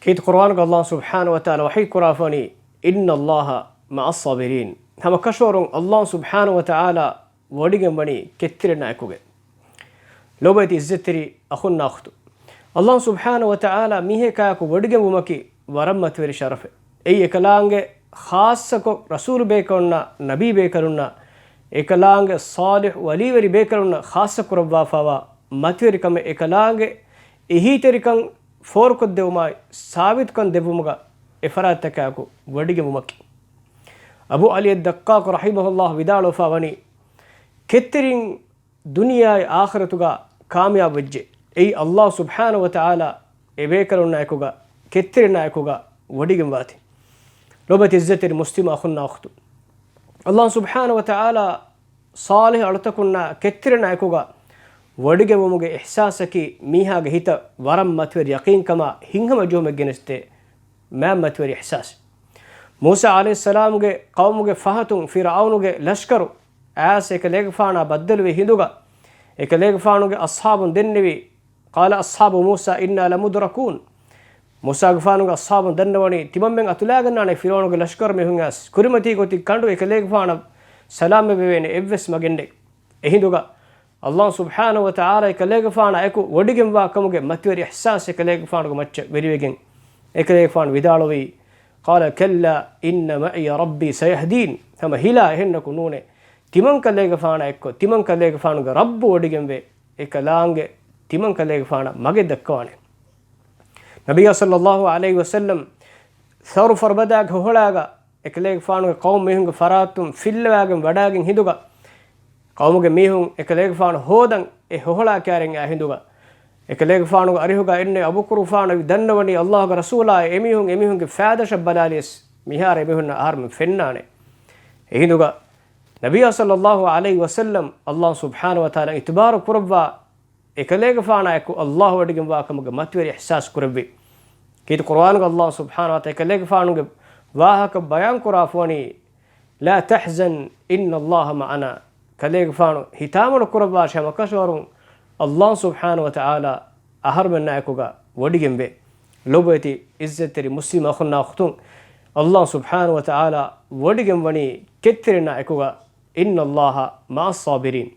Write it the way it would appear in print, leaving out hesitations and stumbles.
كيت قرآن الله سبحانه وتعالى وحي كرافني إن الله مع الصابرين هم كشور الله سبحانه وتعالى وديجن بني كترنا أكوجه لو بيت الزتري أخونا أختو الله سبحانه وتعالى ميه كاكو وديجن بمكي ورمت وري شرفه أي كلامه خاصة رسول بيكرنا نبي بيكرنا إكلانge صالح ولي وري بيكرنا خاصة كربا فوا متوري كم إكلانge إهيتري كم فورك الدوماي ثابت كن دبومغا إفراد تكاكو وديجي ممكي أبو علي الدقاق رحمه الله بدالو فاوني كترين دنيا آخرتوغا كامياب وجه أي الله سبحانه وتعالى إبيكرون نايكوغا كترين نايكوغا وديجي مباتي لوبت الزتر مسلم أخونا أختو الله سبحانه وتعالى صالح أرتكونا كترين نايكوغا وديجي ممغا إحساسكي ميها هيتا ورم متور يقين كما هنغم جوم جنسته ما متور إحساس موسى عليه السلام قوم فهتون فرعون لشكر آس إكليك فانا بدل وهندوغا إكليك فانو أصحاب دنوي قال أصحاب موسى إنا لمدركون موسى فانو أصحاب دنواني تمامن أتلاغنا فرعون لشكر مهنغاس كرمتي كنتي كاندو إكليك فانا سلام بيوين إبس مغندي هندوغا الله سبحانه وتعالى إكليك فانا إكو وديجن واكمغ متور إحساس إكليك فانو مچ بريوغن إكليك فان ودالوي قال كلا إن معي ربي سيهدين هم هلا هنكو نونه تمن كليك فانا إكو تمن كليك فانو رب وديجن وي إكلانge تمن كليك فانا مغ دكوانه نبي صلى الله عليه وسلم ثور فربداغ هولاغا إكليك فانو قوم ميهنگ فراتم فيلواغن وඩාගෙන් හිඳුගා قومك ميهم إكليك فان هودن هولا كارين أهندوغا إكليك فانو أريهوغا إني أبو كروفان دنوني الله رسولا إميهم فادش بلاليس ميهار إميهن أرم فنانه أهندوغا نبي صلى الله عليه وسلم الله سبحانه وتعالى إتبار كربا إكليك فانا يكو الله وديكم واكم متوري إحساس كربي كيت قرآن الله سبحانه وتعالى إكليك فانو واهك بيان كرافوني لا تحزن إن الله معنا كليك فانو هتامر كرباش هم كشورون الله سبحانه وتعالى أهرب النايكوغا وديجن بي لوبيتي إزتري مسلم أخونا أختون الله سبحانه وتعالى وديجن وني كتر نايكوغا إن الله مع الصابرين